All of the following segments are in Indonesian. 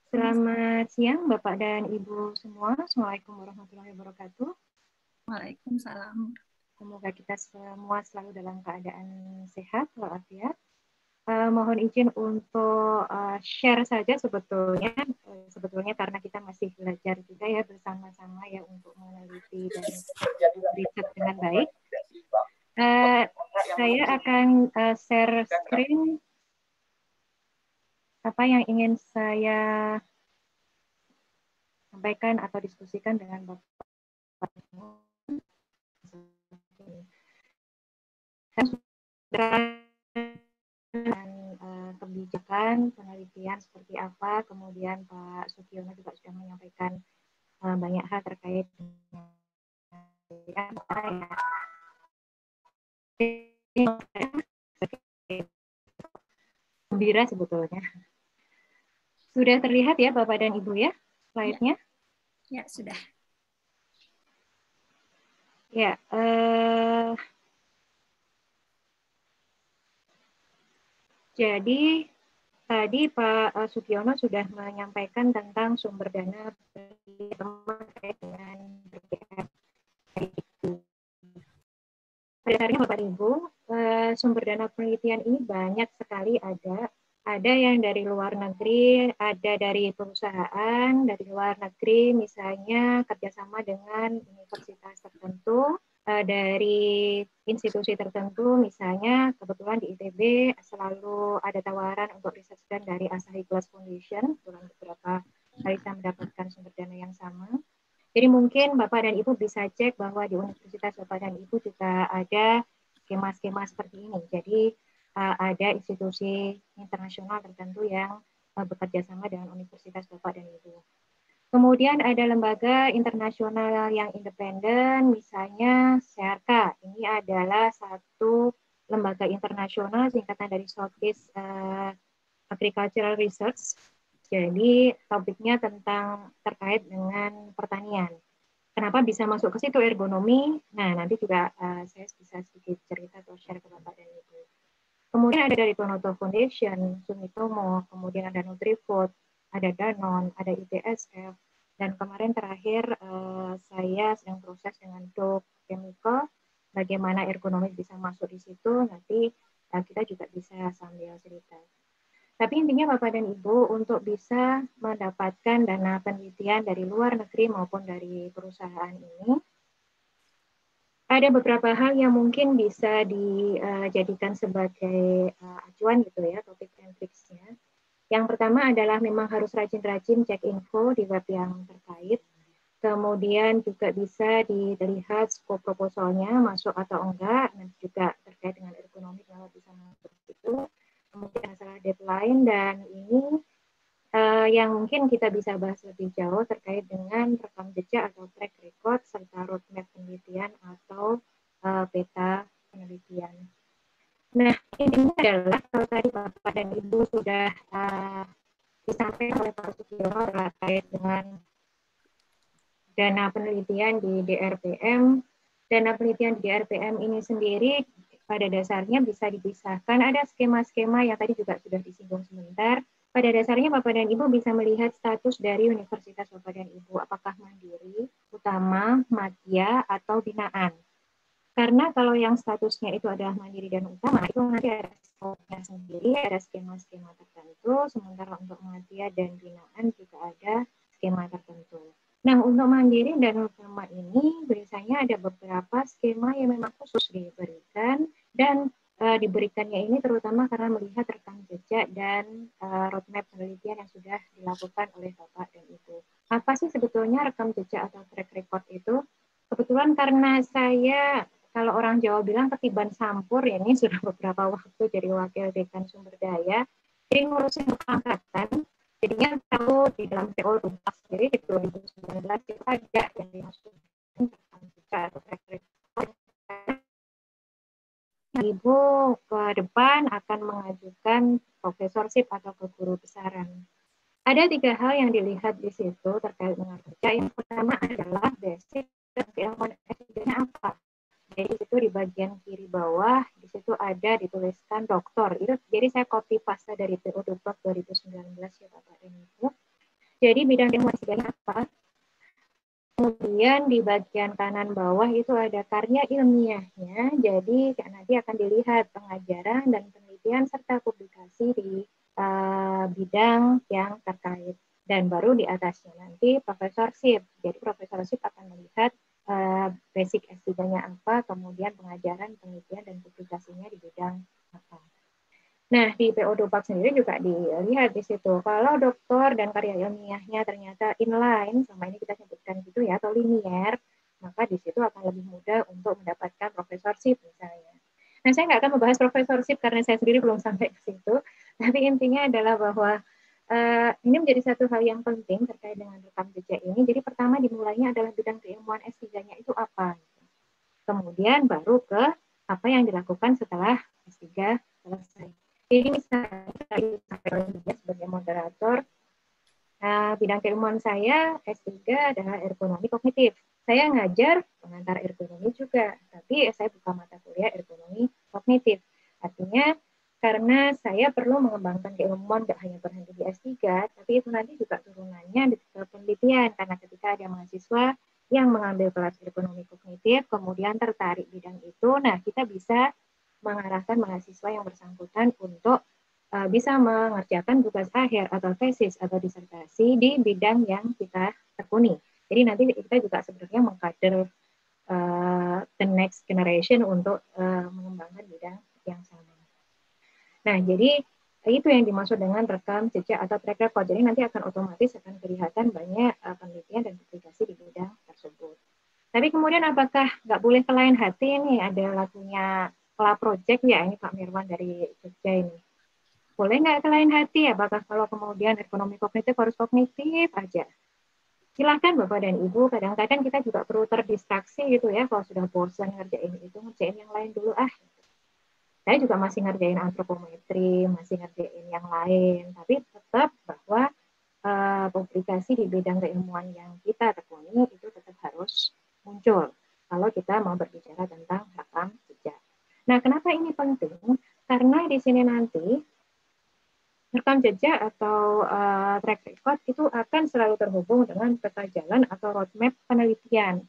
Selamat siang Bapak dan Ibu semua. Assalamualaikum warahmatullahi wabarakatuh. Waalaikumsalam. Semoga kita semua selalu dalam keadaan sehat walafiat. Mohon izin untuk share saja sebetulnya karena kita masih belajar juga ya bersama-sama ya untuk meneliti dan riset dengan baik. Saya akan share screen apa yang ingin saya sampaikan atau diskusikan dengan Bapak. Dan kebijakan penelitian seperti apa, kemudian Pak Sugiono juga sudah menyampaikan banyak hal terkait dengan gembira sebetulnya. Sudah terlihat ya Bapak dan Ibu ya slide-nya? Ya, sudah. Ya, jadi tadi Pak Sugiono sudah menyampaikan tentang sumber dana terkait dengan pada dasarnya Bapak Ibu, sumber dana penelitian ini banyak sekali ada. Ada yang dari luar negeri, ada dari perusahaan, dari luar negeri, misalnya kerjasama dengan universitas tertentu, dari institusi tertentu, misalnya kebetulan di ITB selalu ada tawaran untuk research grant dari Asahi Glass Foundation, dalam beberapa kali saya mendapatkan sumber dana yang sama. Jadi mungkin Bapak dan Ibu bisa cek bahwa di Universitas Bapak dan Ibu juga ada skema-skema seperti ini. Jadi ada institusi internasional tertentu yang bekerja sama dengan Universitas Bapak dan Ibu. Kemudian ada lembaga internasional yang independen, misalnya SEARCA. Ini adalah satu lembaga internasional singkatan dari Southeast Agricultural Research. Jadi topiknya tentang terkait dengan pertanian. Kenapa bisa masuk ke situ ergonomi? Nah, nanti juga saya bisa sedikit cerita atau share ke Bapak dan Ibu. Kemudian ada dari Tonoto Foundation, Sumitomo, kemudian ada Nutrifood, ada Danone, ada ITSF, dan kemarin terakhir saya sedang proses dengan Dow Chemical, bagaimana ergonomi bisa masuk di situ, nanti kita juga bisa sambil cerita. Tapi intinya Bapak dan Ibu untuk bisa mendapatkan dana penelitian dari luar negeri maupun dari perusahaan ini, ada beberapa hal yang mungkin bisa dijadikan sebagai acuan gitu ya, topik and tricksnya. Yang pertama adalah memang harus rajin-rajin cek info di web yang terkait. Kemudian juga bisa dilihat skop proposalnya masuk atau enggak, nanti juga terkait dengan ergonomi kalau bisa masuk itu. Kemudian masalah deadline dan ini yang mungkin kita bisa bahas lebih jauh terkait dengan rekam jejak atau track record serta roadmap penelitian atau peta penelitian. Nah, intinya adalah kalau tadi Bapak dan Ibu sudah disampaikan oleh Pak Sugiono terkait dengan dana penelitian di DRPM. Dana penelitian di DRPM ini sendiri pada dasarnya bisa dipisahkan. Ada skema-skema yang tadi juga sudah disinggung sebentar. Pada dasarnya Bapak dan Ibu bisa melihat status dari Universitas Bapak dan Ibu, apakah mandiri, utama, madya, atau binaan. Karena kalau yang statusnya itu adalah mandiri dan utama, itu nanti ada skopnya sendiri, ada skema-skema tertentu, sementara untuk madya dan binaan juga ada skema tertentu. Nah, untuk mandiri dan utama ini biasanya ada beberapa skema yang memang khusus diberikan dan diberikannya ini terutama karena melihat rekam jejak dan roadmap penelitian yang sudah dilakukan oleh Bapak dan Ibu. Apa sih sebetulnya rekam jejak atau track record itu? Kebetulan karena saya, kalau orang Jawa bilang ketiban sampur, ya ini sudah beberapa waktu jadi wakil dekan sumber daya, jadi ngurusin angkatan, jadinya tahu di dalam PO tuntas. Jadi di 2019 itu ada yang dimaksudkan rekam jejak atau track record. Ibu ke depan akan mengajukan profesorship atau ke guru besaran. Ada 3 hal yang dilihat di situ terkait dengan kerja. Yang pertama adalah basic dan keilmuan S3-nya apa. Jadi itu di bagian kiri bawah, di situ ada dituliskan doktor. Itu jadi saya copy paste dari PO Duprak 2019 ya Bapak dan Ibu. Jadi bidang ilmuwan S3-nya apa? Kemudian di bagian kanan bawah itu ada karya ilmiahnya. Jadi nanti akan dilihat pengajaran dan penelitian serta publikasi di bidang yang terkait. Dan baru di atasnya nanti profesorship. Jadi profesorship akan melihat basic S3-nya apa, kemudian pengajaran, penelitian, dan publikasinya di bidang apa. Nah, di PO Dopak sendiri juga dilihat di situ. Kalau doktor dan karya ilmiahnya ternyata inline, sama ini kita sebutkan gitu ya, atau linier, maka di situ akan lebih mudah untuk mendapatkan profesorship misalnya. Nah, saya nggak akan membahas profesorship karena saya sendiri belum sampai ke situ, tapi intinya adalah bahwa ini menjadi satu hal yang penting terkait dengan rekam jejak ini. Jadi pertama dimulainya adalah bidang keilmuan S3-nya itu apa. Kemudian baru ke apa yang dilakukan setelah S3 selesai. Jadi misalnya saya sebagai moderator, bidang keilmuan saya S3 adalah ergonomi kognitif. Saya ngajar pengantar ergonomi juga, tapi saya buka mata kuliah ergonomi kognitif. Artinya karena saya perlu mengembangkan keilmuan tidak hanya berhenti di S3, tapi itu nanti juga turunannya di penelitian, karena ketika ada mahasiswa yang mengambil kelas ergonomi kognitif, kemudian tertarik bidang itu, nah kita bisa mengarahkan mahasiswa yang bersangkutan untuk bisa mengerjakan tugas akhir atau tesis atau disertasi di bidang yang kita tekuni. Jadi nanti kita juga sebenarnya mengkader the next generation untuk mengembangkan bidang yang sama. Nah, jadi itu yang dimaksud dengan rekam jejak atau track record. Jadi nanti akan otomatis akan kelihatan banyak penelitian dan publikasi di bidang tersebut. Tapi kemudian apakah nggak boleh ke lain hati ini? Ada lagunya Kla Project ya, ini Pak Mirwan dari Jogja ini. Boleh nggak ke lain hati? Apakah kalau kemudian ekonomi kognitif harus kognitif aja? Silakan Bapak dan Ibu, kadang-kadang kita juga perlu terdistraksi gitu ya, kalau sudah bosan ngerjain itu, ngerjain yang lain dulu ah. Saya juga masih ngerjain antropometri, masih ngerjain yang lain, tapi tetap bahwa publikasi di bidang keilmuan yang kita tekuni itu tetap harus muncul kalau kita mau berbicara tentang rekam jejak. Nah, kenapa ini penting? Karena di sini nanti rekam jejak atau track record itu akan selalu terhubung dengan peta jalan atau roadmap penelitian.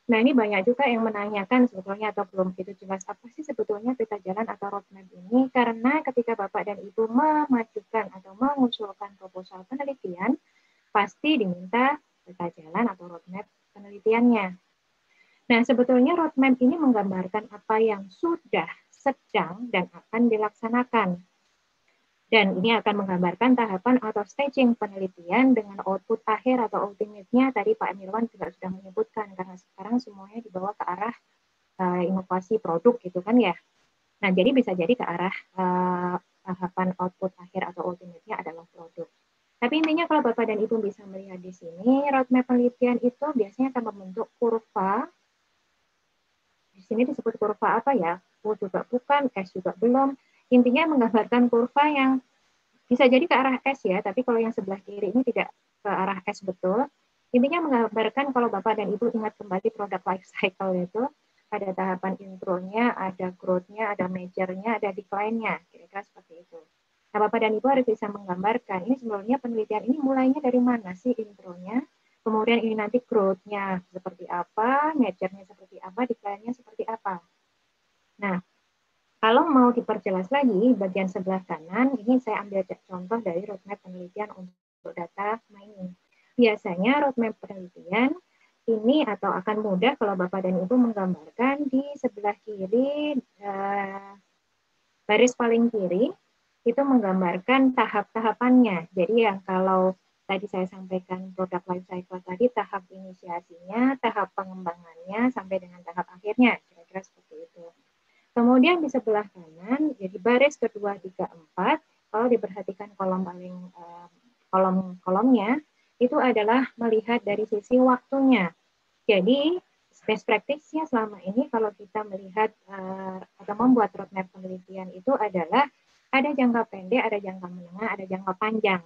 Nah, ini banyak juga yang menanyakan sebetulnya atau belum begitu jelas apa sih sebetulnya peta jalan atau roadmap ini, karena ketika Bapak dan Ibu memajukan atau mengusulkan proposal penelitian, pasti diminta peta jalan atau roadmap penelitiannya. Nah, sebetulnya roadmap ini menggambarkan apa yang sudah, sedang, dan akan dilaksanakan. Dan ini akan menggambarkan tahapan atau staging penelitian dengan output akhir atau ultimate-nya. Tadi Pak Mirwan juga sudah menyebutkan, karena sekarang semuanya dibawa ke arah inovasi produk gitu kan ya. Nah, jadi bisa jadi ke arah tahapan output akhir atau ultimate-nya adalah produk. Tapi intinya kalau Bapak dan Ibu bisa melihat di sini, roadmap penelitian itu biasanya akan membentuk kurva. Di sini disebut kurva apa ya? U juga bukan, S juga belum. Intinya menggambarkan kurva yang bisa jadi ke arah S ya, tapi kalau yang sebelah kiri ini tidak ke arah S betul. Intinya menggambarkan kalau Bapak dan Ibu ingat kembali product life cycle itu, ada tahapan intronya, ada growth-nya, ada major-nya, ada decline-nya, kira-kira seperti itu. Nah, Bapak dan Ibu harus bisa menggambarkan, ini sebenarnya penelitian ini mulainya dari mana sih intronya, kemudian ini nanti growth-nya seperti apa, major-nya seperti apa, decline-nya seperti apa. Nah, kalau mau diperjelas lagi, bagian sebelah kanan, ini saya ambil contoh dari roadmap penelitian untuk data mining. Biasanya roadmap penelitian ini atau akan mudah kalau Bapak dan Ibu menggambarkan di sebelah kiri, baris paling kiri, itu menggambarkan tahap-tahapannya. Jadi yang kalau tadi saya sampaikan product life cycle tadi, tahap inisiasinya, tahap pengembangannya, sampai dengan tahap akhirnya, kira-kira seperti itu. Kemudian di sebelah kanan, jadi baris kedua, tiga, empat, kalau diperhatikan kolom paling kolom-kolomnya, itu adalah melihat dari sisi waktunya. Jadi best practice-nya selama ini kalau kita melihat atau membuat roadmap penelitian itu adalah ada jangka pendek, ada jangka menengah, ada jangka panjang.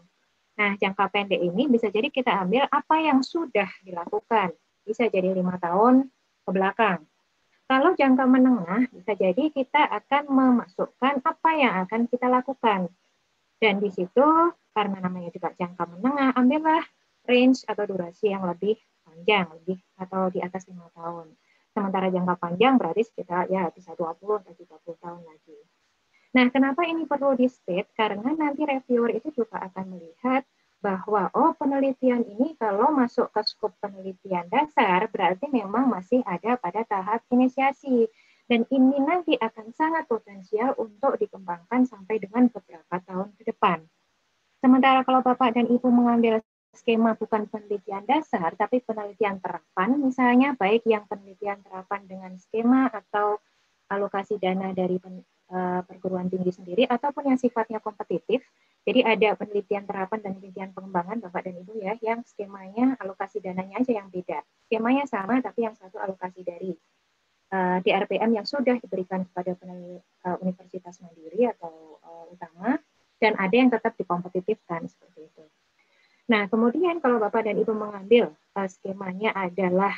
Nah, jangka pendek ini bisa jadi kita ambil apa yang sudah dilakukan. Bisa jadi 5 tahun ke belakang. Kalau jangka menengah, bisa jadi kita akan memasukkan apa yang akan kita lakukan. Dan di situ, karena namanya juga jangka menengah, ambillah range atau durasi yang lebih panjang, lebih atau di atas 5 tahun. Sementara jangka panjang berarti sekitar ya bisa 20 atau 30 tahun lagi. Nah, kenapa ini perlu di-state? Karena nanti reviewer itu juga akan melihat bahwa penelitian ini kalau masuk ke skop penelitian dasar berarti memang masih ada pada tahap inisiasi. Dan ini nanti akan sangat potensial untuk dikembangkan sampai dengan beberapa tahun ke depan. Sementara kalau Bapak dan Ibu mengambil skema bukan penelitian dasar, tapi penelitian terapan, misalnya baik yang penelitian terapan dengan skema atau alokasi dana dari perguruan tinggi sendiri, ataupun yang sifatnya kompetitif. Jadi ada penelitian terapan dan penelitian pengembangan Bapak dan Ibu ya, yang skemanya alokasi dananya aja yang beda. Skemanya sama, tapi yang satu alokasi dari DRPM yang sudah diberikan kepada universitas mandiri atau utama, dan ada yang tetap dikompetitifkan seperti itu. Nah, kemudian kalau Bapak dan Ibu mengambil skemanya adalah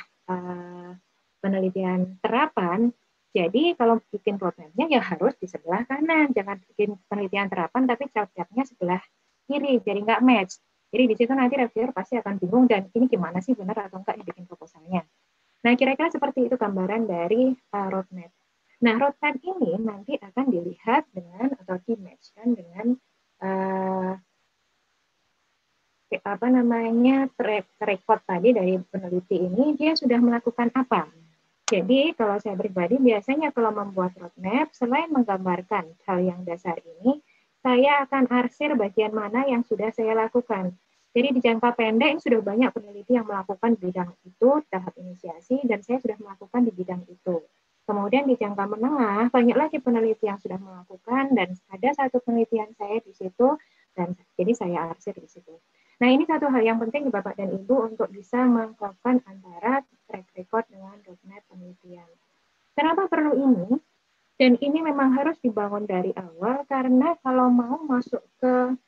penelitian terapan, jadi kalau bikin roadmap-nya ya harus di sebelah kanan, jangan bikin penelitian terapan tapi chart-nya sebelah kiri, jadi nggak match. Jadi di situ nanti reviewer pasti akan bingung dan ini gimana sih benar atau enggak yang bikin proposalnya. Nah, kira-kira seperti itu gambaran dari roadmap. Nah, roadmap ini nanti akan dilihat dengan atau di-match-kan dengan apa namanya track record tadi dari peneliti ini, dia sudah melakukan apa. Jadi kalau saya pribadi biasanya kalau membuat roadmap, selain menggambarkan hal yang dasar ini, saya akan arsir bagian mana yang sudah saya lakukan. Jadi di jangka pendek ini sudah banyak peneliti yang melakukan bidang itu, tahap inisiasi, dan saya sudah melakukan di bidang itu. Kemudian di jangka menengah, banyak lagi peneliti yang sudah melakukan, dan ada satu penelitian saya di situ, dan jadi saya arsir di situ. Nah, ini satu hal yang penting Bapak dan Ibu untuk bisa mengkaitkan antara track record dengan roadmap penelitian. Kenapa perlu ini? Dan ini memang harus dibangun dari awal karena kalau mau masuk ke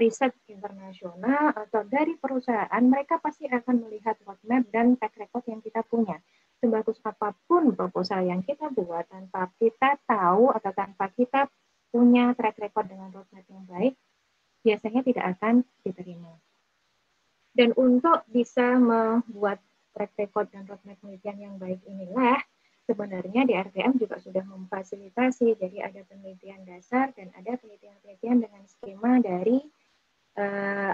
riset internasional atau dari perusahaan, mereka pasti akan melihat roadmap dan track record yang kita punya. Sebagus apapun proposal yang kita buat, tanpa kita tahu atau tanpa kita punya track record dengan roadmap yang baik, biasanya tidak akan diterima. Dan untuk bisa membuat track record dan roadmap penelitian yang baik inilah, sebenarnya di RPM juga sudah memfasilitasi, jadi ada penelitian dasar dan ada penelitian-penelitian dengan skema dari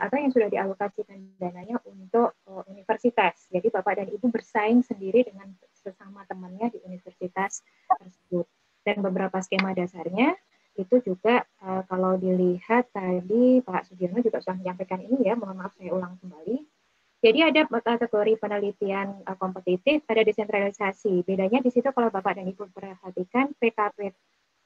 atau yang sudah dialokasikan dananya untuk universitas. Jadi Bapak dan Ibu bersaing sendiri dengan sesama temannya di universitas tersebut. Dan beberapa skema dasarnya itu juga kalau dilihat tadi Pak Sugiono juga sudah menyampaikan ini ya, mohon maaf saya ulang kembali. Jadi ada kategori penelitian kompetitif, ada desentralisasi. Bedanya di situ kalau Bapak dan Ibu perhatikan PKP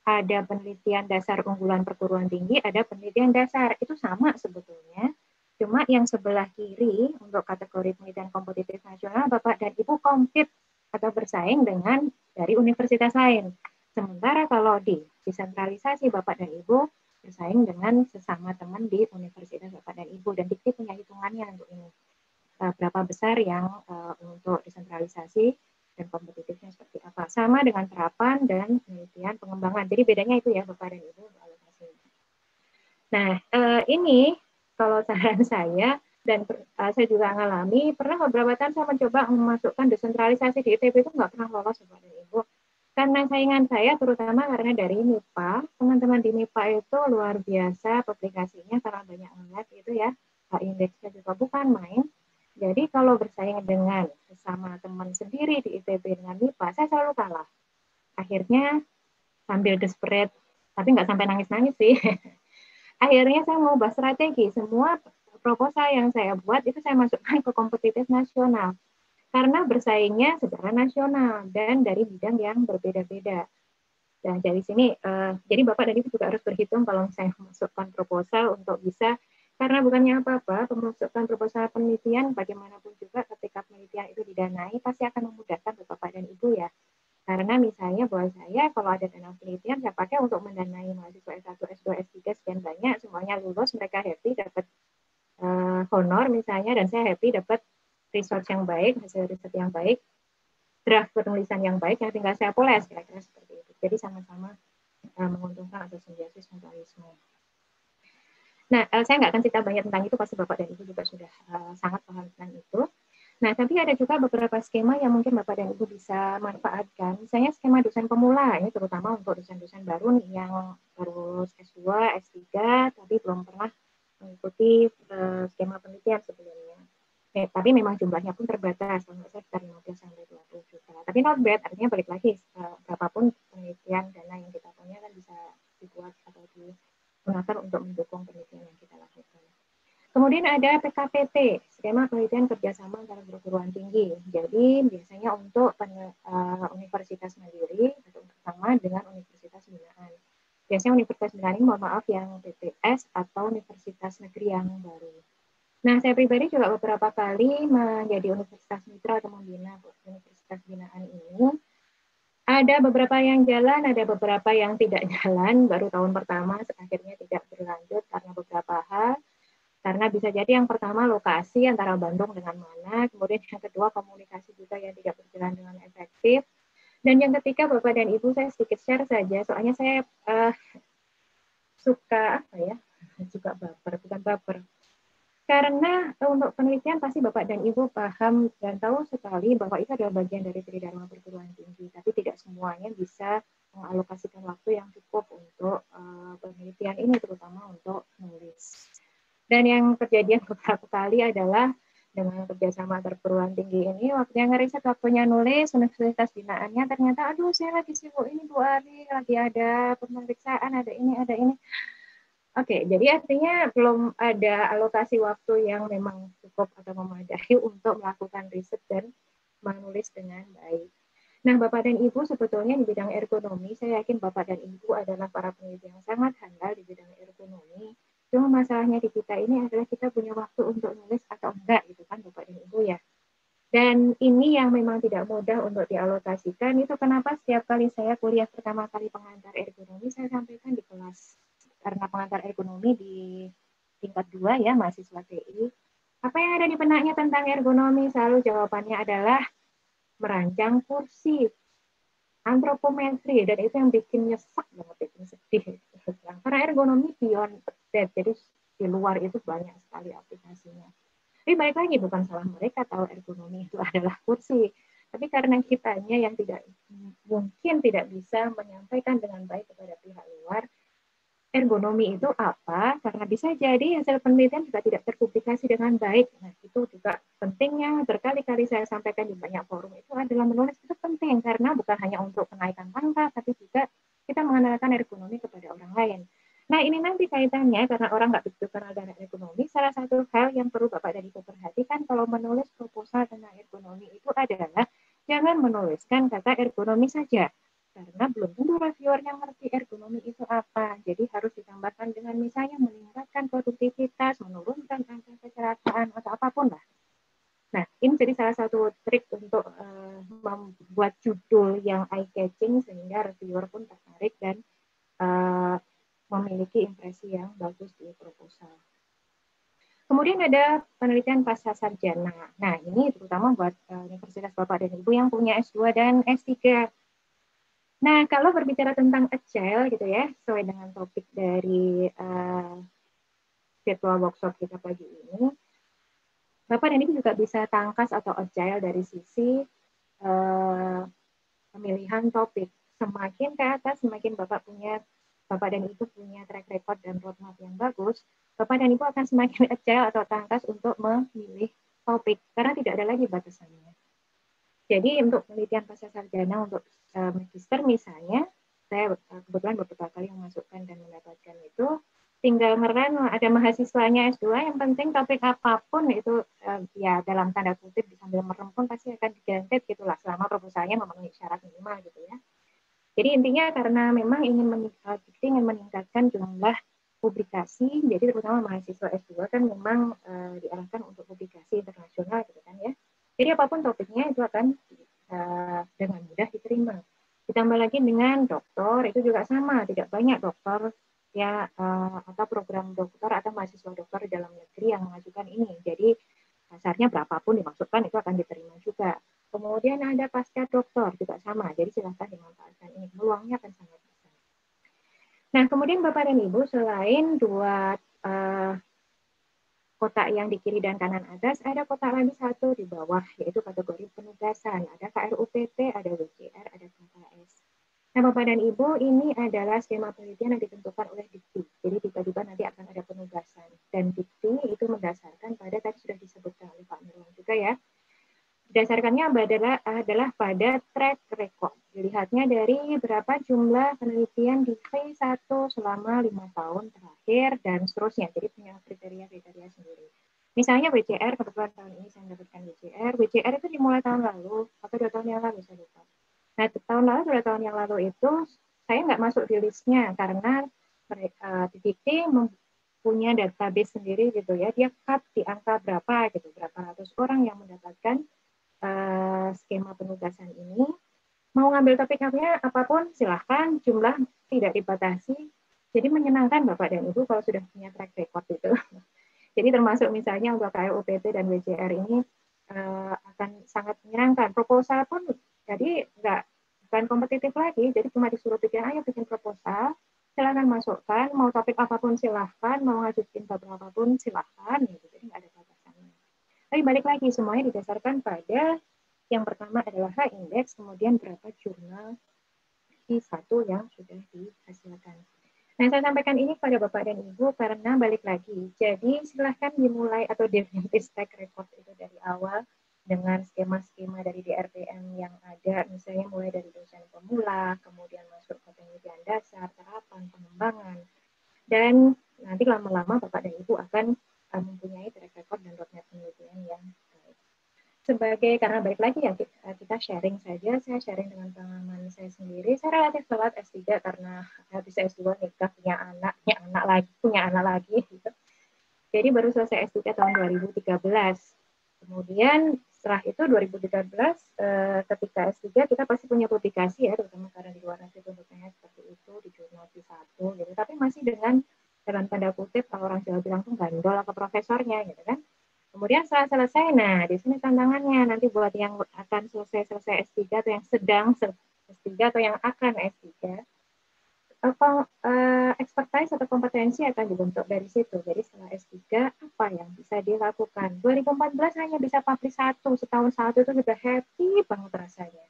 ada penelitian dasar unggulan perguruan tinggi, ada penelitian dasar. Itu sama sebetulnya. Cuma yang sebelah kiri untuk kategori penelitian kompetitif nasional, Bapak dan Ibu kompet atau bersaing dengan dari universitas lain. Sementara kalau di desentralisasi Bapak dan Ibu bersaing dengan sesama teman di universitas Bapak dan Ibu, dan Dikti punya hitungannya untuk ini. Berapa besar yang untuk desentralisasi dan kompetitifnya seperti apa. Sama dengan terapan dan penelitian pengembangan. Jadi bedanya itu ya Bapak dan Ibu alokasi. Nah, ini kalau saran saya dan saya juga mengalami, pernah beberapa tahun saya mencoba memasukkan desentralisasi di ITB itu nggak pernah lolos Bapak dan Ibu. Karena saingan saya terutama karena dari MIPA, teman-teman di MIPA itu luar biasa publikasinya karena banyak ngeliat gitu ya, indeksnya juga bukan main. Jadi kalau bersaing dengan sesama teman sendiri di ITB dengan MIPA, saya selalu kalah. Akhirnya sambil desperate, tapi nggak sampai nangis-nangis sih. Akhirnya saya mau ubah strategi. Semua proposal yang saya buat itu saya masukkan ke kompetitif nasional. Karena bersaingnya secara nasional dan dari bidang yang berbeda-beda. Nah, dari sini, jadi Bapak dan Ibu juga harus berhitung kalau saya masukkan proposal untuk bisa, karena bukannya apa-apa, pemasukan proposal penelitian bagaimanapun juga ketika penelitian itu didanai, pasti akan memudahkan Bapak dan Ibu ya. Karena misalnya buat saya, kalau ada dana penelitian, saya pakai untuk mendanai mahasiswa S1, S2, S3, sekian banyak, semuanya lulus, mereka happy, dapat honor misalnya, dan saya happy dapat research yang baik, hasil riset yang baik, draft penulisan yang baik, yang tinggal saya poles, kira-kira seperti itu. Jadi sama-sama menguntungkan atau simbiosis mutualisme. Nah, saya nggak akan cerita banyak tentang itu, pasti Bapak dan Ibu juga sudah sangat paham tentang itu. Nah, tapi ada juga beberapa skema yang mungkin Bapak dan Ibu bisa manfaatkan. Misalnya skema dosen pemula, ini terutama untuk dosen-dosen baru nih yang baru S2, S3, tapi belum pernah mengikuti skema penelitian sebelumnya. Tapi memang jumlahnya pun terbatas, kalau saya sekitar 15 sampai 20 juta. Tapi not bad, artinya balik lagi, berapapun penelitian dana yang kita punya kan bisa dibuat atau digunakan untuk mendukung penelitian yang kita lakukan. Kemudian ada PKPT, skema penelitian kerjasama antara perguruan tinggi. Jadi biasanya untuk universitas mandiri atau bersama dengan universitas binaan. Biasanya universitas binaan ini, mohon maaf, yang PTS atau universitas negeri yang baru. Nah, saya pribadi juga beberapa kali menjadi universitas mitra atau membina universitas binaan ini. Ada beberapa yang jalan, ada beberapa yang tidak jalan. Baru tahun pertama akhirnya tidak berlanjut karena beberapa hal. Karena bisa jadi yang pertama lokasi antara Bandung dengan mana, kemudian yang kedua komunikasi juga yang tidak berjalan dengan efektif, dan yang ketiga Bapak dan Ibu, saya sedikit share saja, soalnya saya suka apa ya, juga baper, bukan baper. Karena untuk penelitian pasti Bapak dan Ibu paham dan tahu sekali bahwa itu adalah bagian dari tridharma perguruan tinggi, tapi tidak semuanya bisa mengalokasikan waktu yang cukup untuk penelitian ini, terutama untuk nulis. Dan yang kejadian beberapa kali adalah dengan kerjasama perguruan tinggi ini, waktunya ngeriset, waktunya nulis, universitas binaannya ternyata, aduh saya lagi sibuk ini Bu Ari, lagi ada pemeriksaan, ada ini, ada ini. Oke, jadi artinya belum ada alokasi waktu yang memang cukup atau memadai untuk melakukan riset dan menulis dengan baik. Nah, Bapak dan Ibu sebetulnya di bidang ergonomi, saya yakin Bapak dan Ibu adalah para peneliti yang sangat handal di bidang ergonomi. Cuma masalahnya di kita ini adalah kita punya waktu untuk nulis atau enggak, gitu kan Bapak dan Ibu ya. Dan ini yang memang tidak mudah untuk dialokasikan. Itu kenapa setiap kali saya kuliah pertama kali pengantar ergonomi, saya sampaikan di kelas. Karena pengantar ergonomi di tingkat 2 ya, mahasiswa TI. Apa yang ada di benaknya tentang ergonomi? Selalu jawabannya adalah merancang kursi, antropometri, dan itu yang bikin nyesek banget, bikin sedih. Karena ergonomi beyond that, jadi di luar itu banyak sekali aplikasinya. Tapi balik lagi, bukan salah mereka tahu ergonomi itu adalah kursi. Tapi karena kitanya yang mungkin tidak bisa menyampaikan dengan baik kepada pihak luar, ergonomi itu apa, karena bisa jadi hasil penelitian juga tidak terpublikasi dengan baik. Nah, itu juga pentingnya, berkali-kali saya sampaikan di banyak forum, itu adalah menulis itu penting, karena bukan hanya untuk kenaikan pangkat, tapi juga kita mengenalkan ergonomi kepada orang lain. Nah, ini nanti kaitannya, karena orang nggak begitu kenal dengan ergonomi, salah satu hal yang perlu Bapak dan Ibu perhatikan kalau menulis proposal tentang ergonomi itu adalah, jangan menuliskan kata ergonomi saja, karena belum tentu reviewernya ngerti ergonomi itu apa. Jadi harus ditambahkan dengan misalnya meningkatkan produktivitas, menurunkan angka kecelakaan, atau apapun lah. Nah, ini jadi salah satu trik untuk membuat judul yang eye-catching sehingga reviewer pun tertarik dan memiliki impresi yang bagus di proposal. Kemudian ada penelitian pasca sarjana. Nah, ini terutama buat Universitas Bapak dan Ibu yang punya S2 dan S3. Nah, kalau berbicara tentang agile gitu ya, sesuai dengan topik dari jadwal workshop kita pagi ini, Bapak dan Ibu juga bisa tangkas atau agile dari sisi pemilihan topik. Semakin ke atas, semakin Bapak dan Ibu punya track record dan roadmap yang bagus, Bapak dan Ibu akan semakin agile atau tangkas untuk memilih topik, karena tidak ada lagi batasannya. Jadi untuk penelitian pasca sarjana untuk magister misalnya, saya kebetulan beberapa kali memasukkan dan mendapatkan itu, tinggal ngeren ada mahasiswanya S2, yang penting topik apapun itu ya dalam tanda kutip sambil merem pun pasti akan diganti gitulah, selama proposalnya memenuhi syarat minimal gitu ya. Jadi intinya karena memang ingin meningkatkan jumlah publikasi, jadi terutama mahasiswa S2 kan memang diarahkan untuk publikasi internasional gitu kan ya. Jadi apapun topiknya itu akan dengan mudah diterima. Ditambah lagi dengan doktor, itu juga sama, tidak banyak dokter ya atau program dokter atau mahasiswa dokter di dalam negeri yang mengajukan ini. Jadi dasarnya berapapun dimasukkan itu akan diterima juga. Kemudian ada pasca doktor juga sama, jadi silahkan dimanfaatkan ini, peluangnya akan sangat besar. Nah, kemudian Bapak dan Ibu, selain dua uh, kotak yang di kiri dan kanan atas, ada kotak lagi satu di bawah, yaitu kategori penugasan. Ada KRUPT, ada WCR, ada KKS. Nah, Bapak dan Ibu, ini adalah skema penelitian yang ditentukan oleh Dikti. Jadi tiba-tiba nanti akan ada penugasan. Dan Dikti itu mendasarkan pada, tadi sudah disebutkan oleh Pak Nirwan juga ya, berdasarkannya adalah pada track record. Dilihatnya dari berapa jumlah penelitian di P1 selama 5 tahun terakhir dan seterusnya. Jadi punya kriteria-kriteria sendiri. Misalnya WCR, kebetulan tahun ini saya mendapatkan WCR. WCR itu dimulai tahun lalu atau 2 tahun yang lalu, saya lupa. Nah, tahun lalu, 2 tahun yang lalu itu saya nggak masuk di listnya karena DDT punya database sendiri gitu ya. Dia cut di angka berapa gitu, berapa ratus orang yang mendapatkan skema penugasan ini. Mau ngambil topiknya apapun silahkan, jumlah tidak dibatasi. Jadi menyenangkan Bapak dan Ibu kalau sudah punya track record itu. Jadi termasuk misalnya untuk KRUPT dan WCR ini akan sangat menyenangkan. Proposal pun jadi bukan kompetitif lagi, jadi cuma disuruh bikin, ayo bikin proposal, silahkan masukkan, mau topik apapun silahkan, mau ngajuin bab apapun silahkan, gitu. Jadi nggak ada batasannya. Tapi balik lagi, semuanya didasarkan pada yang pertama adalah H-index, kemudian berapa jurnal satu yang sudah dihasilkan. Nah, saya sampaikan ini kepada Bapak dan Ibu karena balik lagi. Jadi silahkan dimulai atau dirintis track record itu dari awal dengan skema-skema dari DRPM yang ada, misalnya mulai dari dosen pemula, kemudian masuk ke penelitian dasar, terapan, pengembangan, dan nanti lama-lama Bapak dan Ibu akan mempunyai track record dan roadmap penelitian yang baik. Sebagai, karena balik lagi ya, kita sharing saja, saya sharing dengan pengalaman saya sendiri. Saya relatif telat S3 karena habis S2 nikah, punya anak lagi gitu. Jadi baru selesai S3 tahun 2013. Kemudian setelah itu 2013 ketika S3 kita pasti punya publikasi ya, terutama karena di luar negeri bentuknya seperti itu di jurnal P1 gitu. Tapi masih dengan dalam tanda kutip kalau orang Jawa bilang tuh gandol ke profesornya gitu kan. Kemudian setelah selesai, nah di sini tantangannya nanti buat yang akan selesai S3 atau yang sedang S3 atau yang akan S3, expertise atau kompetensi akan dibentuk dari situ. Jadi setelah S3, apa yang bisa dilakukan? 2014 hanya bisa publish setahun satu itu sudah happy banget rasanya.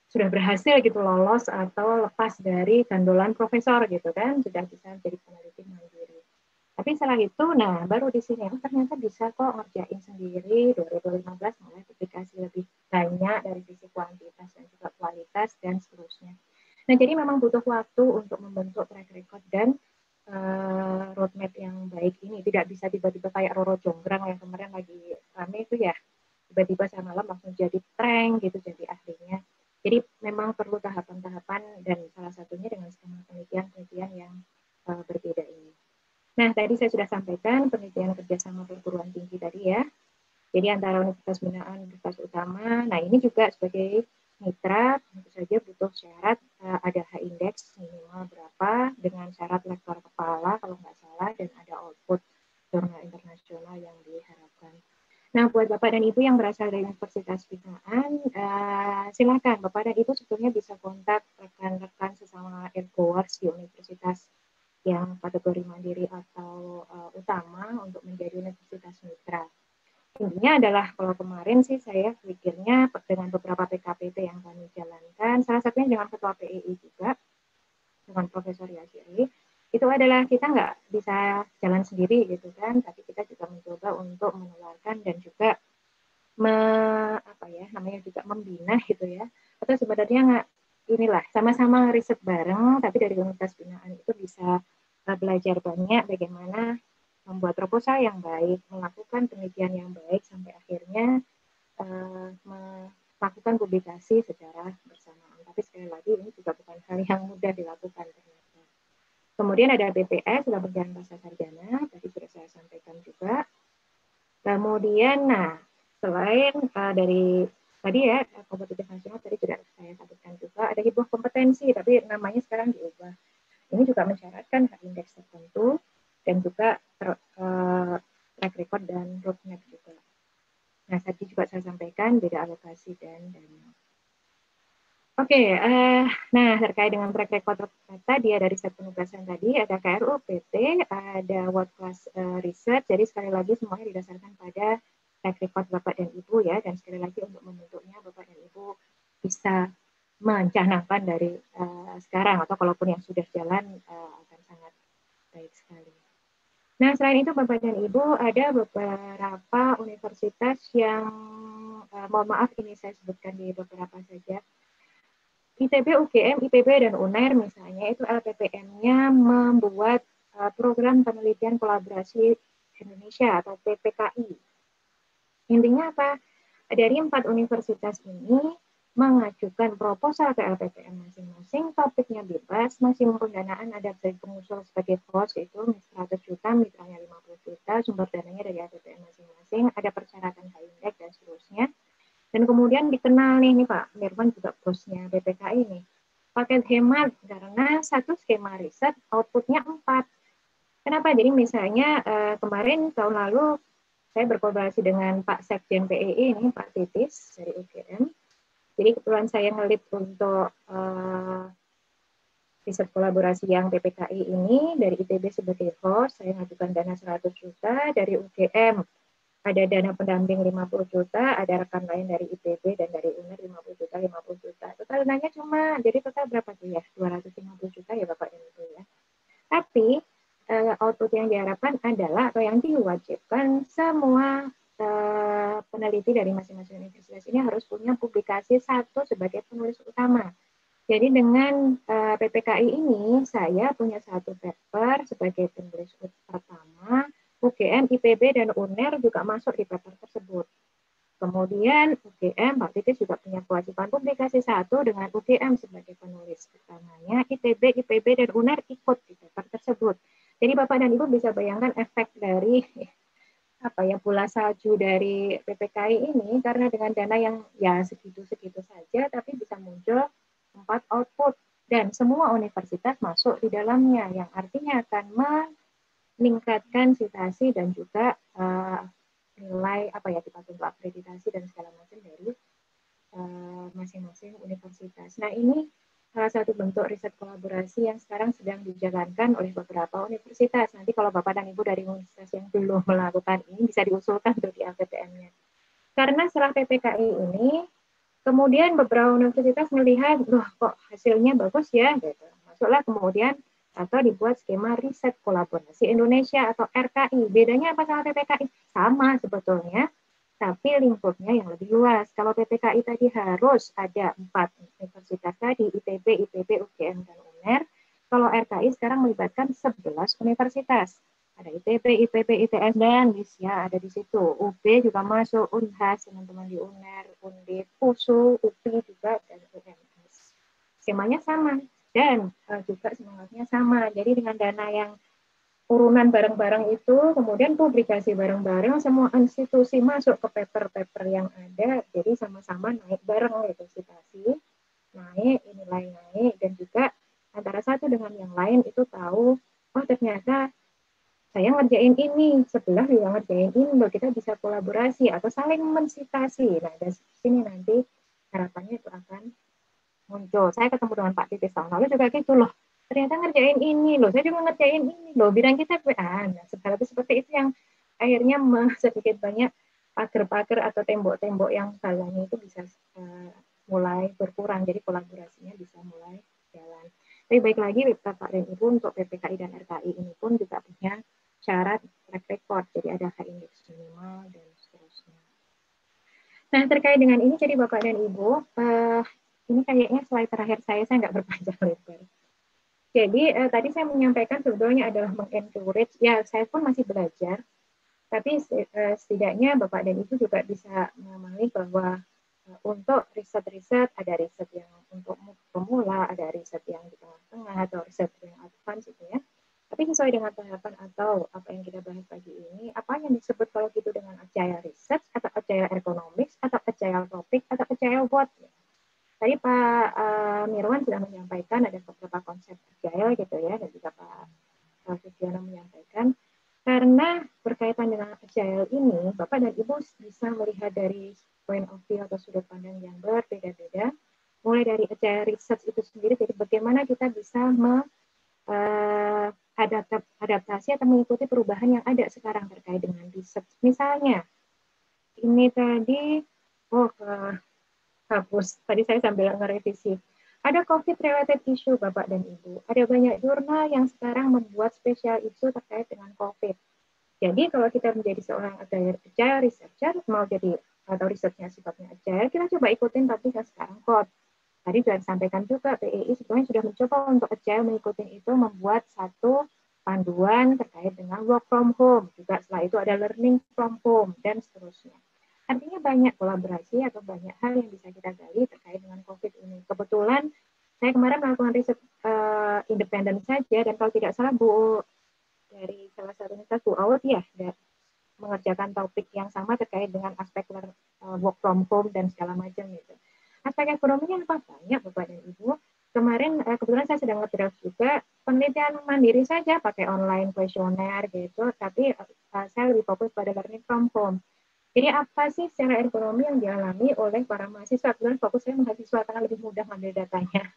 Sudah berhasil gitu lolos atau lepas dari gandolan profesor gitu kan, sudah bisa jadi peneliti mandiri. Tapi setelah itu, nah baru di sini, ternyata bisa kok ngerjain sendiri. 2015 mulai publikasi lebih banyak dari sisi kuantitas dan juga kualitas dan seterusnya. Nah, jadi memang butuh waktu untuk membentuk track record dan roadmap yang baik ini. Tidak bisa tiba-tiba kayak Roro Jonggrang yang kemarin lagi rame itu ya, tiba-tiba saya malam langsung jadi prank gitu, jadi ahlinya. Jadi memang perlu tahapan-tahapan dan salah satunya dengan skema penelitian-penelitian yang berbeda ini. Nah, tadi saya sudah sampaikan penelitian kerjasama perguruan tinggi tadi ya. Jadi antara universitas binaan, universitas utama. Nah, ini juga sebagai mitra, tentu saja butuh syarat ada H-index minimal berapa, dengan syarat lektor kepala kalau nggak salah, dan ada output jurnal internasional yang diharapkan. Nah, buat Bapak dan Ibu yang berasal dari Universitas Binaan, silakan Bapak dan Ibu sebetulnya bisa kontak rekan-rekan sesama ergoers di universitas yang kategori mandiri atau utama untuk menjadi universitas mitra. Intinya adalah kalau kemarin sih saya pikirnya dengan beberapa PKPT yang kami jalankan, salah satunya dengan Ketua PII juga, dengan Profesor Yasiri, itu adalah kita nggak bisa jalan sendiri gitu kan, tapi kita juga mencoba untuk menularkan dan juga namanya juga membina gitu ya, atau sebenarnya nggak inilah sama-sama riset bareng, tapi dari Universitas Binaan itu bisa belajar banyak bagaimana membuat proposal yang baik, melakukan penelitian yang baik sampai akhirnya melakukan publikasi secara bersamaan. Tapi sekali lagi ini juga bukan hal yang mudah dilakukan ternyata. Kemudian ada BPS, sudah berjalan pasca sarjana, tadi sudah saya sampaikan juga. Kemudian, nah selain dari tadi ya kompetitif nasional tadi sudah saya sampaikan juga, ada hibah kompetensi, tapi namanya sekarang diubah. Ini juga mensyaratkan indeks tertentu dan juga track record dan roadmap juga. Nah, tadi juga saya sampaikan beda alokasi dan dana. Oke, nah terkait dengan track record tadi ada riset penugasan tadi, ada KRU PT, ada World Class Research. Jadi sekali lagi semuanya didasarkan pada track record Bapak dan Ibu ya. Dan sekali lagi untuk membentuknya Bapak dan Ibu bisa mencanangkan dari sekarang atau kalaupun yang sudah jalan akan sangat baik sekali. Nah selain itu Bapak dan Ibu ada beberapa universitas yang mohon maaf ini saya sebutkan di beberapa saja. ITB, UGM, IPB, dan UNER misalnya itu LPPM-nya membuat program penelitian kolaborasi Indonesia atau PPKI. Intinya apa? Dari 4 universitas ini mengajukan proposal ke LPPM masing-masing, topiknya bebas, maksimum pendanaan ada dari pengusul sebagai host itu 100 juta, mitranya 50 juta, sumber dananya dari LPPM masing-masing, ada persyaratan HINDEX dan seterusnya. Dan kemudian dikenal nih Pak Mirwan juga bosnya BPKI ini. Paket hemat karena satu skema riset outputnya 4. Kenapa? Jadi misalnya kemarin tahun lalu saya berkolaborasi dengan Pak Sekjen PEI ini Pak Titis dari UGM. Jadi kebetulan saya ngelit untuk riset kolaborasi yang PPKI ini dari ITB sebagai host, saya ngajukan dana 100 juta, dari UGM ada dana pendamping 50 juta, ada rekan lain dari ITB dan dari UNER 50 juta, 50 juta. Total dananya cuma, jadi total berapa tuh ya? 250 juta ya Bapak dan Ibu ya. Tapi output yang diharapkan adalah, atau yang diwajibkan, semua peneliti dari masing-masing universitas ini harus punya publikasi satu sebagai penulis utama. Jadi dengan PPKI ini, saya punya satu paper sebagai penulis pertama, UGM, IPB, dan UNER juga masuk di paper tersebut. Kemudian UGM, Pak Titis juga punya kewajiban publikasi satu dengan UGM sebagai penulis pertamanya, ITB, IPB, dan UNER ikut di paper tersebut. Jadi Bapak dan Ibu bisa bayangkan efek dari apa ya bola salju dari PPKI ini, karena dengan dana yang ya segitu-segitu saja, tapi bisa muncul 4 output dan semua universitas masuk di dalamnya, yang artinya akan meningkatkan citasi dan juga nilai apa ya kita untuk akreditasi dan segala macam dari masing-masing universitas. Nah ini salah satu bentuk riset kolaborasi yang sekarang sedang dijalankan oleh beberapa universitas. Nanti kalau Bapak dan Ibu dari universitas yang belum melakukan ini bisa diusulkan untuk di LPTM-nya. Karena setelah PPKI ini, kemudian beberapa universitas melihat, loh kok hasilnya bagus ya, gitu. Masuklah kemudian atau dibuat skema riset kolaborasi Indonesia atau RKI. Bedanya apa sama PPKI? Sama sebetulnya, tapi lingkupnya yang lebih luas. Kalau PPKI tadi harus ada 4 universitas tadi, ITB, IPB, UGM, dan UNER. Kalau RKI sekarang melibatkan 11 universitas. Ada ITB, IPB, ITS, dan ya ada di situ. UB juga masuk, Unhas, teman-teman di UNER, Undip, USU, UPI juga, dan UMS. Skemanya sama, dan juga semangatnya sama. Jadi dengan dana yang urunan bareng-bareng itu, kemudian publikasi bareng-bareng, semua institusi masuk ke paper-paper yang ada, jadi sama-sama naik bareng gitu, citasi, naik, nilai naik, dan juga antara satu dengan yang lain itu tahu, oh ternyata saya ngerjain ini, sebelah juga ngerjain ini, loh kita bisa kolaborasi atau saling mensitasi. Nah, dari sini nanti harapannya itu akan muncul. Saya ketemu dengan Pak Titis tahun lalu juga gitu loh. Ternyata ngerjain ini loh, saya juga ngerjain ini loh. Bidang kita nah, segala seperti itu yang akhirnya sedikit banyak pagar-pagar atau tembok-tembok yang salahnya itu bisa mulai berkurang. Jadi kolaborasinya bisa mulai jalan. Tapi baik lagi Bapak dan Ibu untuk PPKI dan RKI ini pun juga punya syarat track record. Jadi ada H-index minimal dan seterusnya. Nah, terkait dengan ini, jadi Bapak dan Ibu, ini kayaknya slide terakhir saya nggak berpanjang lebar. Jadi tadi saya menyampaikan sebetulnya adalah mengencourage, ya saya pun masih belajar, tapi setidaknya Bapak dan Ibu juga bisa memahami bahwa untuk riset-riset, ada riset yang untuk pemula, ada riset yang di tengah-tengah, atau riset yang advance gitu ya. Tapi sesuai dengan tahapan atau apa yang kita bahas pagi ini, apa yang disebut kalau gitu dengan agile research, atau agile economics, atau agile topic, atau agile what? Tadi Pak Mirwan sudah menyampaikan ada beberapa konsep agile gitu ya, dan juga Pak Sugiono menyampaikan. Karena berkaitan dengan agile ini, Bapak dan Ibu bisa melihat dari point of view atau sudut pandang yang berbeda-beda. mulai dari agile research itu sendiri, jadi bagaimana kita bisa adaptasi atau mengikuti perubahan yang ada sekarang terkait dengan research. Misalnya, ini tadi, hapus. Tadi saya sambil ngerevisi. Ada COVID-related issue, Bapak dan Ibu. Ada banyak jurnal yang sekarang membuat spesial isu terkait dengan COVID. Jadi kalau kita menjadi seorang agile researcher, mau jadi atau risetnya sifatnya agile, kita coba ikutin topik yang sekarang COVID. Tadi sudah disampaikan juga, PEI sebenarnya sudah mencoba untuk agile mengikuti itu, membuat satu panduan terkait dengan work from home. Juga setelah itu ada learning from home, dan seterusnya. Artinya banyak kolaborasi atau banyak hal yang bisa kita gali terkait dengan COVID ini. Kebetulan saya kemarin melakukan riset independen saja, dan kalau tidak salah Bu dari salah satu universitas Bu Aud ya, mengerjakan topik yang sama terkait dengan aspek work from home dan segala macam gitu. Aspek ekonominya apa? Banyak Bapak dan Ibu. Kemarin kebetulan saya sedang ngedraft juga penelitian mandiri saja pakai online kuesioner gitu, tapi saya lebih fokus pada learning from home. Jadi apa sih secara ekonomi yang dialami oleh para mahasiswa? Kebetulan fokus saya mahasiswa karena lebih mudah ngambil datanya.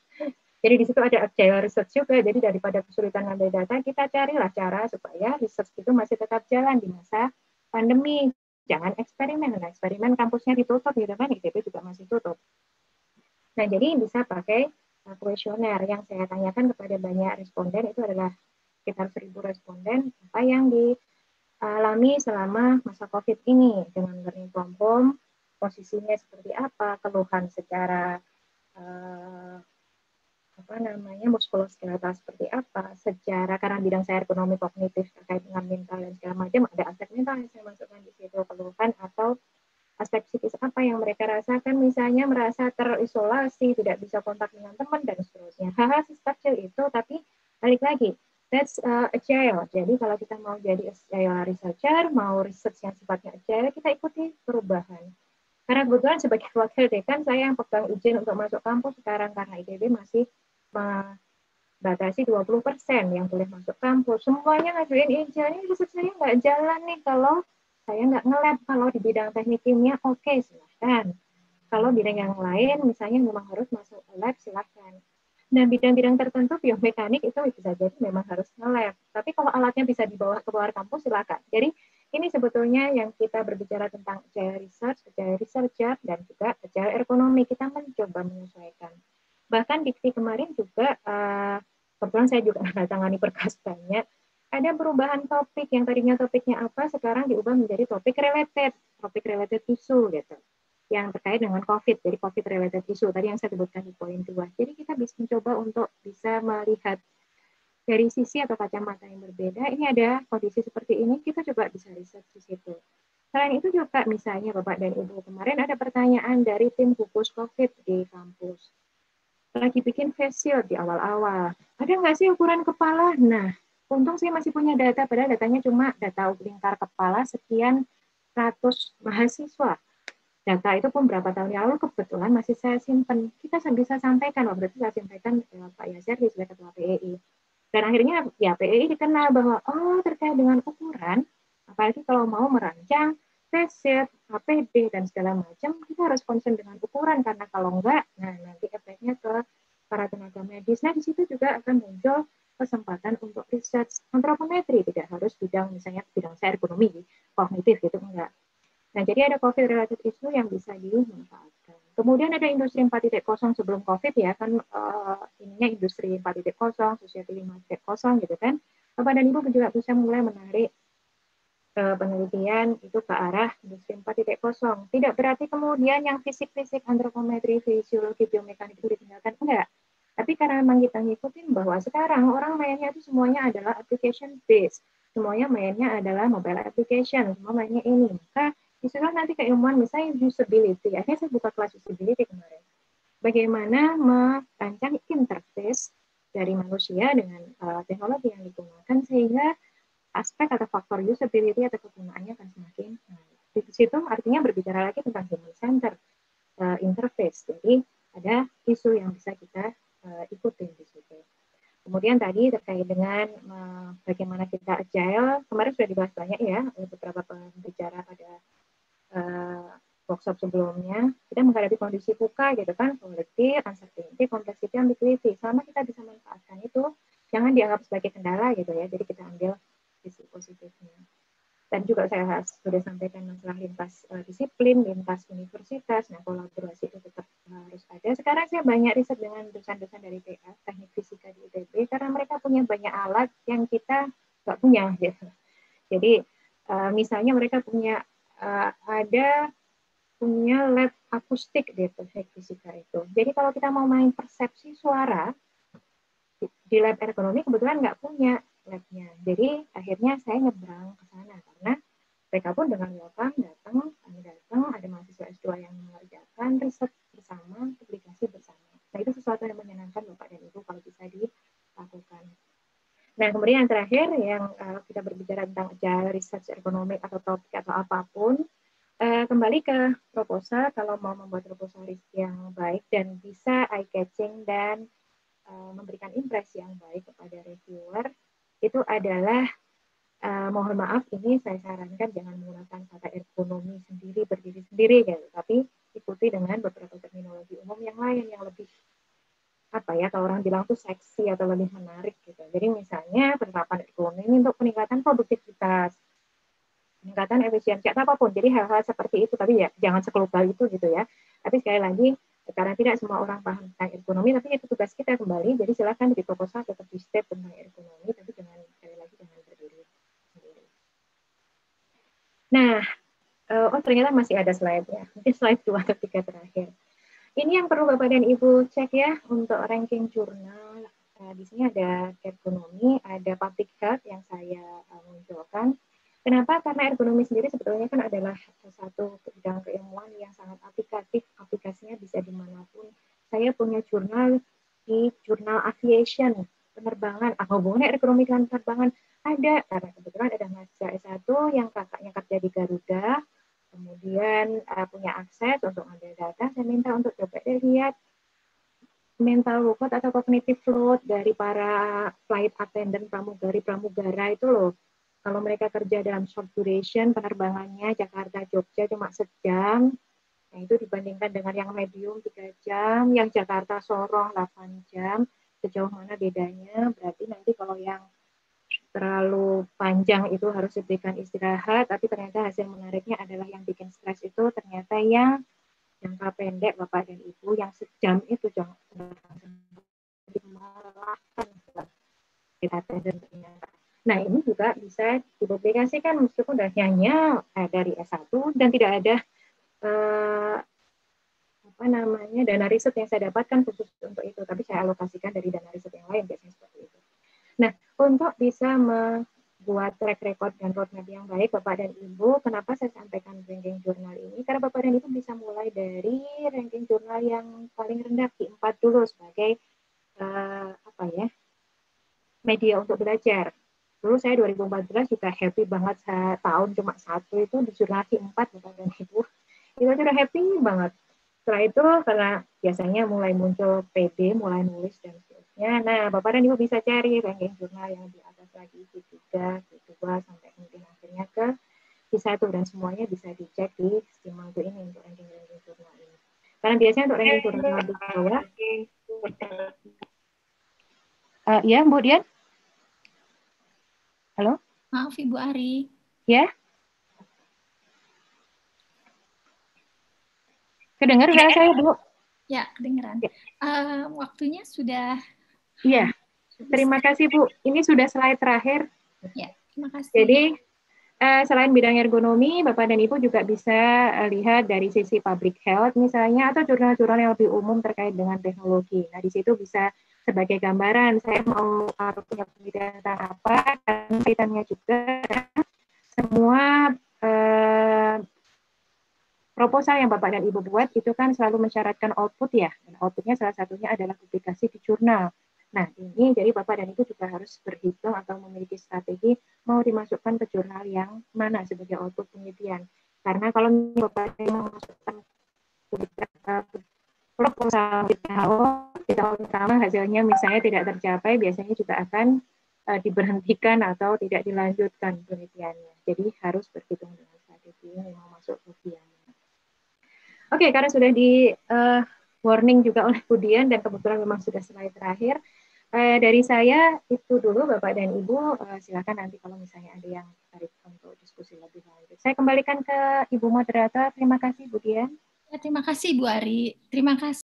Jadi di situ ada agile research juga. Jadi daripada kesulitan ngambil data, kita carilah cara supaya research itu masih tetap jalan di masa pandemi. Jangan eksperimen. Nah, eksperimen kampusnya ditutup gitu kan, ITB juga masih tutup. Nah, jadi bisa pakai kuesioner. Yang saya tanyakan kepada banyak responden itu adalah sekitar 1.000 responden, apa yang dialami selama masa COVID ini dengan learning from home, posisinya seperti apa, keluhan secara muskuloskeletal seperti apa, secara karena bidang saya ekonomi kognitif terkait dengan mental dan segala macam, ada aspek mental yang saya masukkan di situ, keluhan atau aspek psikis apa yang mereka rasakan, misalnya merasa terisolasi, tidak bisa kontak dengan teman dan seterusnya. Hal-hal sekecil itu, tapi balik lagi, that's agile. Jadi kalau kita mau jadi agile researcher, mau research yang sifatnya agile, kita ikuti perubahan. Karena kebetulan sebagai wakil dekan, saya yang pegang izin untuk masuk kampus sekarang karena ITB masih batasi 20% yang boleh masuk kampus. Semuanya ngajuin izin, ini riset saya nggak jalan nih kalau saya nggak nge-lab. Kalau di bidang teknik kimia, oke, silahkan. Kalau bidang yang lain, misalnya memang harus masuk lab, silahkan. Dan bidang-bidang tertentu, biomekanik itu bisa jadi memang harus nge-lab. Tapi kalau alatnya bisa dibawa ke luar kampus, silahkan. Jadi ini sebetulnya yang kita berbicara tentang agile research, agile researcher, dan juga agile ekonomi. Kita mencoba menyesuaikan. Bahkan dikti kemarin juga kebetulan saya juga menandatangani berkas banyak, ada perubahan topik yang tadinya topiknya apa, sekarang diubah menjadi topik related isu gitu, yang terkait dengan COVID, jadi COVID related isu, tadi yang saya sebutkan di poin 2. Jadi kita bisa mencoba untuk bisa melihat dari sisi atau kacamata yang berbeda, ini ada kondisi seperti ini, kita coba bisa riset di situ. Selain itu juga misalnya Bapak dan Ibu, kemarin ada pertanyaan dari tim gugus COVID di kampus, lagi bikin face shield di awal-awal. Ada nggak sih ukuran kepala? Nah, untung saya masih punya data, padahal datanya cuma data lingkar kepala sekian ratus mahasiswa. Data itu pun berapa tahun yang lalu kebetulan masih saya simpan. Kita bisa sampaikan, waktu itu saya sampaikan ke Pak Yasir sebagai ketua PEI. Dan akhirnya ya PEI dikenal bahwa terkait dengan ukuran, apalagi kalau mau merancang face APD dan segala macam, kita harus concern dengan ukuran, karena kalau enggak, nah nanti efeknya ke para tenaga medis. Nah di situ juga akan muncul kesempatan untuk riset antropometri, tidak harus bidang misalnya bidang saya ekonomi kognitif gitu, enggak. Nah, jadi ada COVID-related issue yang bisa dimanfaatkan. Kemudian ada industri 4.0 sebelum COVID ya, kan ininya industri 4.0, society 5.0 gitu kan. Bapak dan Ibu juga bisa mulai menarik penelitian itu ke arah industri 4.0. Tidak berarti kemudian yang fisik-fisik, antropometri, fisiologi, biomekanik itu ditinggalkan, enggak. Tapi karena memang kita ngikutin bahwa sekarang orang mainnya itu semuanya adalah application based. Semuanya mainnya adalah mobile application, semua mainnya ini. Maka disuruh nanti keilmuan misalnya usability. Akhirnya saya buka kelas usability kemarin. Bagaimana merancang interface dari manusia dengan teknologi yang digunakan sehingga aspek atau faktor usability atau kegunaannya akan semakin naik. Di situ artinya berbicara lagi tentang human center interface. Jadi ada isu yang bisa kita ikutin di situ. Kemudian tadi terkait dengan bagaimana kita agile, kemarin sudah dibahas banyak ya oleh beberapa pembicara pada workshop sebelumnya, kita menghadapi kondisi VUCA gitu kan, volatility, uncertainty, complexity, ambiguity. Selama kita bisa manfaatkan itu, jangan dianggap sebagai kendala gitu ya. Jadi kita ambil sisi positifnya. Dan juga saya sudah sampaikan masalah lintas disiplin, lintas universitas, nah kolaborasi itu tetap harus ada. Sekarang saya banyak riset dengan dosen-dosen dari TA, teknik fisika di ITB, karena mereka punya banyak alat yang kita nggak punya gitu. Jadi misalnya mereka ada punya lab akustik di teknik fisika itu. Jadi kalau kita mau main persepsi suara di lab ergonomi kebetulan nggak punya labnya. Jadi akhirnya saya nyebrang ke sana karena mereka pun dengan welcome kami datang, ada mahasiswa S2 yang mengerjakan riset bersama, publikasi bersama. Nah itu sesuatu yang menyenangkan Bapak dan Ibu kalau bisa dilakukan. Nah, kemudian yang terakhir, yang kita berbicara tentang agile research ergonomik atau topik atau apapun, kembali ke proposal, kalau mau membuat proposal yang baik dan bisa eye-catching dan memberikan impresi yang baik kepada reviewer, itu adalah, mohon maaf, ini saya sarankan jangan menggunakan kata ergonomi sendiri, berdiri sendiri, gitu, tapi ikuti dengan beberapa terminologi umum yang lain, yang lebih apa ya, kalau orang bilang tuh seksi atau lebih menarik gitu. Jadi misalnya penerapan ergonomi ini untuk peningkatan produktivitas, peningkatan efisiensi atau apapun. Jadi hal-hal seperti itu, tapi ya jangan sekelubal itu gitu ya. Tapi sekali lagi, karena tidak semua orang paham tentang ergonomi, tapi itu tugas kita kembali. Jadi silakan di proposal tetap di step tentang ergonomi, tapi jangan sekali lagi jangan berdiri sendiri. Nah, oh ternyata masih ada slide-nya. Mungkin slide 2 atau 3 terakhir. Ini yang perlu Bapak dan Ibu cek ya untuk ranking jurnal. Di sini ada ergonomi, ada public health yang saya munculkan. Kenapa? Karena ergonomi sendiri sebetulnya kan adalah satu bidang keilmuan yang sangat aplikatif, aplikasinya bisa dimanapun. Saya punya jurnal di jurnal aviation, penerbangan, apa hubungannya ergonomi dengan penerbangan? Ada, karena kebetulan ada mahasiswa S1 yang kakaknya kerja di Garuda, kemudian punya akses untuk ambil data, saya minta untuk coba lihat mental load atau cognitive load dari para flight attendant pramugara itu loh. Kalau mereka kerja dalam short duration penerbangannya Jakarta-Jogja cuma sejam, nah itu dibandingkan dengan yang medium 3 jam, yang Jakarta-Sorong 8 jam, sejauh mana bedanya? Berarti nanti kalau yang terlalu panjang itu harus diberikan istirahat, tapi ternyata hasil menariknya adalah yang bikin stres itu ternyata yang jangka pendek Bapak dan Ibu, yang sejam itu jangan melelahkan kita ternyata. Nah ini juga bisa dipublikasikan meskipun hanya dari S1 dan tidak ada dana riset yang saya dapatkan khusus untuk itu, tapi saya alokasikan dari dana riset yang lain biasanya seperti itu. Nah, untuk bisa membuat track record dan roadmap yang baik Bapak dan Ibu, kenapa saya sampaikan ranking jurnal ini? Karena Bapak dan Ibu bisa mulai dari ranking jurnal yang paling rendah di 4 dulu sebagai media untuk belajar. Dulu saya 2014 juga happy banget, tahun cuma 1 itu di jurnal di 4 Bapak dan Ibu. Itu sudah happy banget. Setelah itu karena biasanya mulai muncul PD, mulai nulis dan seterusnya. Nah, Bapak dan Ibu bisa cari ranking jurnal yang di atas lagi, Q3, Q2, sampai mungkin akhirnya ke Q1 dan semuanya bisa dicek di Stimalgo ini untuk ranking-ranking jurnal ini. Karena biasanya untuk ranking jurnal di bawah, ya Bu Dian? Halo? Maaf Ibu Ari. Ya? Kedengar suara saya, Bu? Ya, kedengeran. Waktunya sudah. Iya. Terima kasih, Bu. Ini sudah slide terakhir. Ya, terima kasih. Jadi, selain bidang ergonomi, Bapak dan Ibu juga bisa lihat dari sisi public health misalnya, atau jurnal-jurnal yang lebih umum terkait dengan teknologi. Nah, di situ bisa sebagai gambaran, saya mau punya penelitian tentang apa, dan penelitiannya juga semua proposal yang Bapak dan Ibu buat itu kan selalu mensyaratkan output ya. Dan outputnya salah satunya adalah publikasi di jurnal. Nah, ini jadi Bapak dan Ibu juga harus berhitung atau memiliki strategi mau dimasukkan ke jurnal yang mana sebagai output penelitian. Karena kalau Bapak mau memasukkan proposal di tahun pertama hasilnya misalnya tidak tercapai, biasanya juga akan diberhentikan atau tidak dilanjutkan penelitiannya. Jadi harus berhitung dengan strategi yang mau masuk ke ujiannya. Oke, karena sudah di warning juga oleh Budian dan kebetulan memang sudah slide terakhir. Dari saya itu dulu Bapak dan Ibu, silakan nanti kalau misalnya ada yang tertarik untuk diskusi lebih lanjut. Saya kembalikan ke Ibu moderator. Terima kasih Bu Dian. Ya, terima kasih Bu Ari. Terima kasih.